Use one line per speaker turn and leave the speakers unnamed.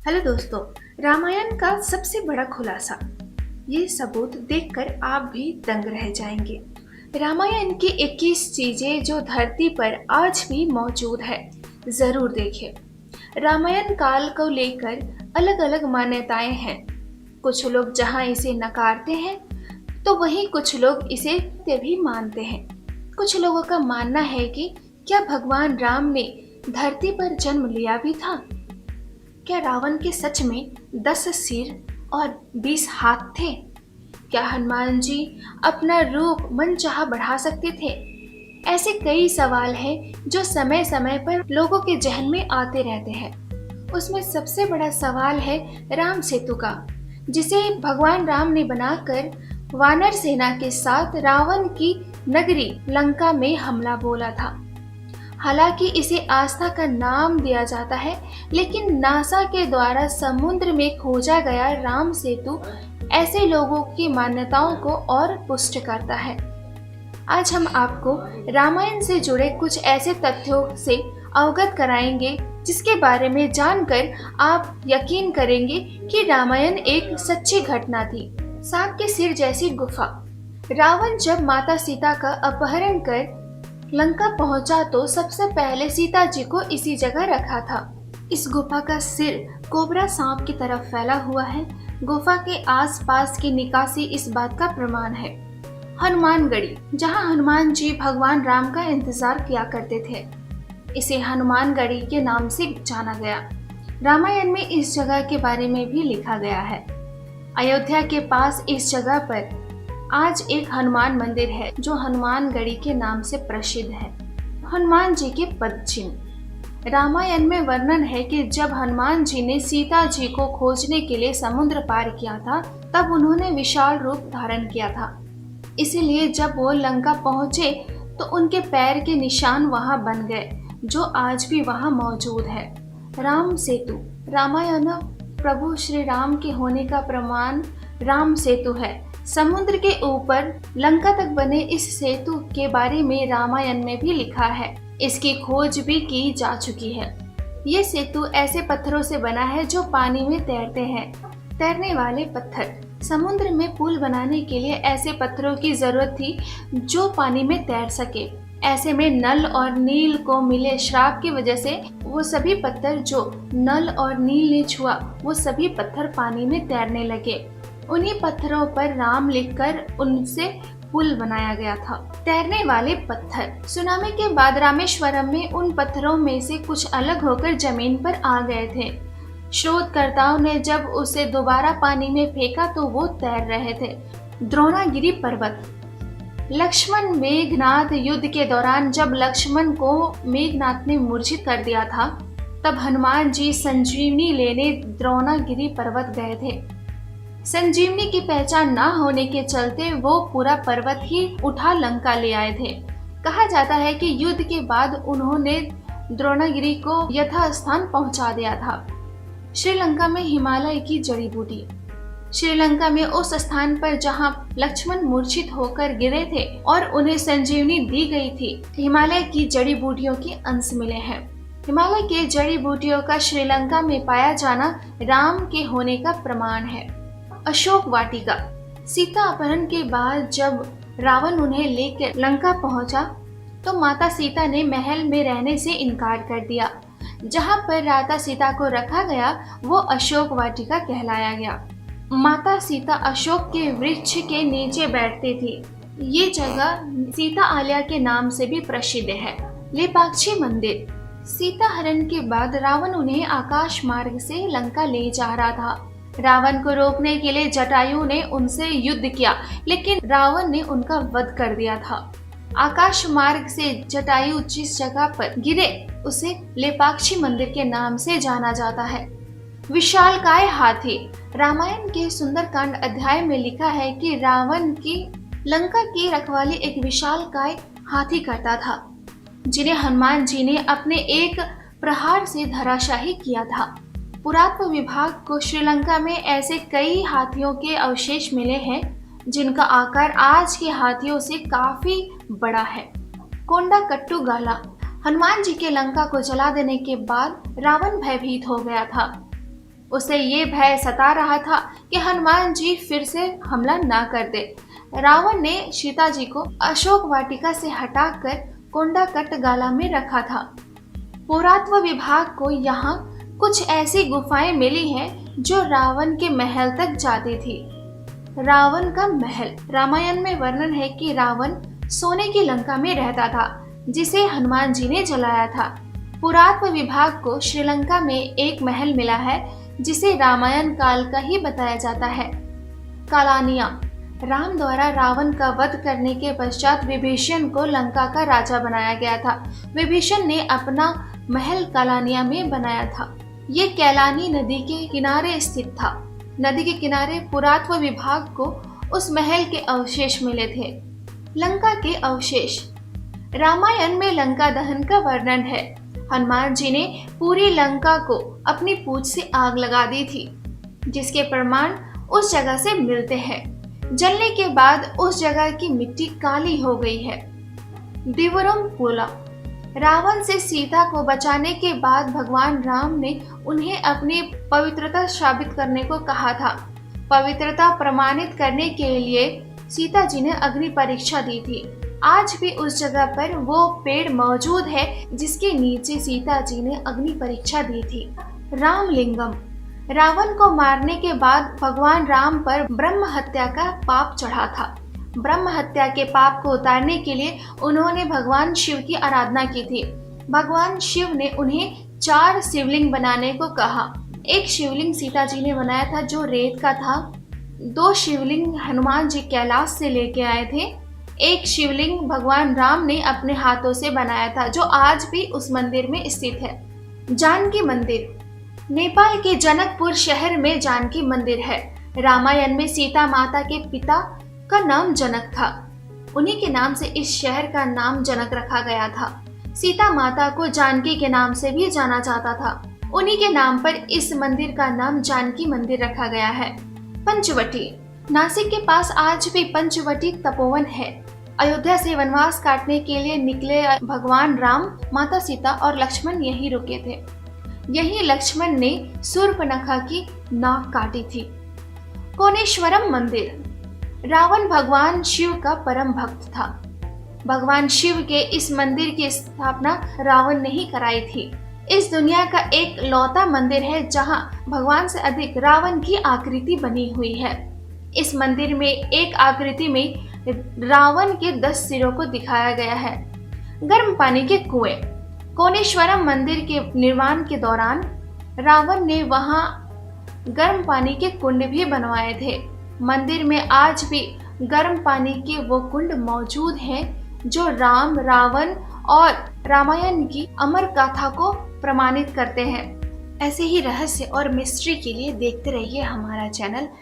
Hello दोस्तों। रामायण का सबसे बड़ा खुलासा, ये सबूत देखकर आप भी दंग रह जाएंगे। रामायण की 21 चीजें जो धरती पर आज भी मौजूद है, जरूर देखें। रामायण काल को लेकर अलग अलग मान्यताएं हैं। कुछ लोग जहां इसे नकारते हैं तो वहीं कुछ लोग इसे भी मानते हैं। कुछ लोगों का मानना है कि क्या भगवान राम ने धरती पर जन्म लिया भी था? क्या रावण के सच में 10 सिर और 20 हाथ थे? क्या हनुमान जी अपना रूप मनचाहा बढ़ा सकते थे? ऐसे कई सवाल हैं जो समय समय पर लोगों के जहन में आते रहते हैं। उसमें सबसे बड़ा सवाल है राम सेतु का, जिसे भगवान राम ने बनाकर वानर सेना के साथ रावण की नगरी लंका में हमला बोला था। हालांकि इसे आस्था का नाम दिया जाता है, लेकिन नासा के द्वारा समुद्र में खोजा गया राम सेतु ऐसे लोगों की मान्यताओं को और पुष्ट करता है। आज हम आपको रामायण से जुड़े कुछ ऐसे तथ्यों से अवगत कराएंगे जिसके बारे में जानकर आप यकीन करेंगे कि रामायण एक सच्ची घटना थी। सांप के सिर जैसी गुफा। रावण जब माता सीता का अपहरण कर लंका पहुंचा तो सबसे पहले सीता जी को इसी जगह रखा था। इस गुफा का सिर कोबरा सांप की तरफ फैला हुआ है। गुफा के आसपास की निकासी इस बात का प्रमाण है। हनुमानगढ़ी, जहां हनुमान जी भगवान राम का इंतजार किया करते थे, इसे हनुमानगढ़ी के नाम से जाना गया। रामायण में इस जगह के बारे में भी लिखा गया है। अयोध्या के पास इस जगह पर आज एक हनुमान मंदिर है जो हनुमानगढ़ी के नाम से प्रसिद्ध है। हनुमान जी के पद चिन्ह। रामायण में वर्णन है कि जब हनुमान जी ने सीता जी को खोजने के लिए समुद्र पार किया था, तब उन्होंने विशाल रूप धारण किया था। इसीलिए जब वो लंका पहुंचे तो उनके पैर के निशान वहां बन गए, जो आज भी वहां मौजूद है। राम सेतु। रामायण प्रभु श्री राम के होने का प्रमाण राम सेतु है। समुद्र के ऊपर लंका तक बने इस सेतु के बारे में रामायण में भी लिखा है। इसकी खोज भी की जा चुकी है। ये सेतु ऐसे पत्थरों से बना है जो पानी में तैरते हैं। तैरने वाले पत्थर। समुद्र में पुल बनाने के लिए ऐसे पत्थरों की जरूरत थी जो पानी में तैर सके। ऐसे में नल और नील को मिले श्राप की वजह से वो सभी पत्थर जो नल और नील ने छुआ, वो सभी पत्थर पानी में तैरने लगे। उन्हीं पत्थरों पर राम लिखकर उनसे पुल बनाया गया था। तैरने वाले पत्थर। सुनामी के बाद रामेश्वरम में उन पत्थरों में से कुछ अलग होकर जमीन पर आ गए थे। शोधकर्ताओं ने जब उसे दोबारा पानी में फेंका तो वो तैर रहे थे। द्रोणागिरी पर्वत। लक्ष्मण मेघनाद युद्ध के दौरान जब लक्ष्मण को मेघनाद ने मूर्छित कर दिया था, तब हनुमान जी संजीवनी लेने द्रोणागिरी पर्वत गए थे। संजीवनी की पहचान न होने के चलते वो पूरा पर्वत ही उठा लंका ले आए थे। कहा जाता है कि युद्ध के बाद उन्होंने द्रोणागिरी को यथास्थान पहुंचा दिया था। श्रीलंका में हिमालय की जड़ी बूटी। श्रीलंका में उस स्थान पर जहां लक्ष्मण मूर्छित होकर गिरे थे और उन्हें संजीवनी दी गई थी, हिमालय की जड़ी बूटियों के अंश मिले हैं। हिमालय के जड़ी बूटियों का श्रीलंका में पाया जाना राम के होने का प्रमाण है। अशोक वाटिका। सीता अपहरण के बाद जब रावण उन्हें लेकर लंका पहुंचा तो माता सीता ने महल में रहने से इनकार कर दिया। जहां पर राधा सीता को रखा गया वो अशोक वाटिका कहलाया गया। माता सीता अशोक के वृक्ष के नीचे बैठती थी। ये जगह सीता आलया के नाम से भी प्रसिद्ध है। लेपाक्षी मंदिर। सीता हरण के बाद रावण उन्हें आकाश मार्ग से लंका ले जा रहा था। रावण को रोकने के लिए जटायु ने उनसे युद्ध किया, लेकिन रावण ने उनका वध कर दिया था। आकाश मार्ग से जटायु जिस जगह पर गिरे उसे लेपाक्षी मंदिर के नाम से जाना जाता है। विशालकाय हाथी। रामायण के सुंदरकांड अध्याय में लिखा है कि रावण की लंका की रखवाली एक विशालकाय हाथी करता था, जिन्हें हनुमान जी ने अपने एक प्रहार से धराशाही किया था। पुरातत्व विभाग को श्रीलंका में ऐसे कई हाथियों के अवशेष मिले हैं जिनका आकार आज के हाथियों से काफी बड़ा है। कोंडा कट्टू गाला। हनुमान जी के लंका को जला देने के बाद रावण भयभीत हो गया था। उसे ये भय सता रहा था कि हनुमान जी फिर से हमला ना कर दे। रावण ने सीता जी को अशोक वाटिका से हटाकर कोंडाकट गाला में रखा था। पुरातत्व विभाग को यहाँ कुछ ऐसी गुफाएं मिली हैं जो रावण के महल तक जाती थी। रावण का महल। रामायण में वर्णन है कि रावण सोने की लंका में रहता था जिसे हनुमान जी ने जलाया था। पुरातत्व विभाग को श्रीलंका में एक महल मिला है जिसे रामायण काल का ही बताया जाता है। कालानिया। राम द्वारा रावण का वध करने के पश्चात विभीषण को लंका का राजा बनाया गया था। विभीषण ने अपना महल कालानिया में बनाया था। ये कैलानी नदी के किनारे स्थित था। नदी के किनारे पुरातत्व विभाग को उस महल के अवशेष मिले थे। लंका के अवशेष। रामायण में लंका दहन का वर्णन है। हनुमान जी ने पूरी लंका को अपनी पूंछ से आग लगा दी थी, जिसके प्रमाण उस जगह से मिलते हैं। जलने के बाद उस जगह की मिट्टी काली हो गई है। दिवरम पोला। रावण से सीता को बचाने के बाद भगवान राम ने उन्हें अपनी पवित्रता साबित करने को कहा था। पवित्रता प्रमाणित करने के लिए सीता जी ने अग्नि परीक्षा दी थी। आज भी उस जगह पर वो पेड़ मौजूद है जिसके नीचे सीता जी ने अग्नि परीक्षा दी थी। रामलिंगम। रावण को मारने के बाद भगवान राम पर ब्रह्म हत्या का पाप चढ़ा था। ब्रह्म हत्या के पाप को उतारने के लिए उन्होंने भगवान शिव की आराधना की थी। भगवान शिव ने उन्हें 4 शिवलिंग बनाने को कहा। एक शिवलिंग सीता जी ने बनाया था जो रेत का था। 2 शिवलिंग हनुमान जी कैलाश से लेके आए थे। एक शिवलिंग भगवान राम ने अपने हाथों से बनाया था जो आज भी उस मंदिर में स्थित है। जानकी मंदिर। नेपाल के जनकपुर शहर में जानकी मंदिर है। रामायण में सीता माता के पिता का नाम जनक था। उन्हीं के नाम से इस शहर का नाम जनक रखा गया था। सीता माता को जानकी के नाम से भी जाना जाता था। उन्हीं के नाम पर इस मंदिर का नाम जानकी मंदिर रखा गया है। पंचवटी। नासिक के पास आज भी पंचवटी तपोवन है। अयोध्या से वनवास काटने के लिए निकले भगवान राम, माता सीता और लक्ष्मण यहीं रुके थे। यहीं लक्ष्मण ने शूर्पणखा की नाक काटी थी। कोणेश्वरम मंदिर। रावण भगवान शिव का परम भक्त था। भगवान शिव के इस मंदिर की स्थापना रावण ने ही कराई थी। इस दुनिया का एक लौता मंदिर है जहां भगवान से अधिक रावण की आकृति बनी हुई है। इस मंदिर में एक आकृति में रावण के 10 सिरों को दिखाया गया है। गर्म पानी के कुएं। कोणेश्वरम मंदिर के निर्माण के दौरान रावण ने वहां गर्म पानी के कुंड भी बनवाए थे। मंदिर में आज भी गर्म पानी के वो कुंड मौजूद हैं जो राम, रावण और रामायण की अमर गाथा को प्रमाणित करते हैं। ऐसे ही रहस्य और मिस्ट्री के लिए देखते रहिए हमारा चैनल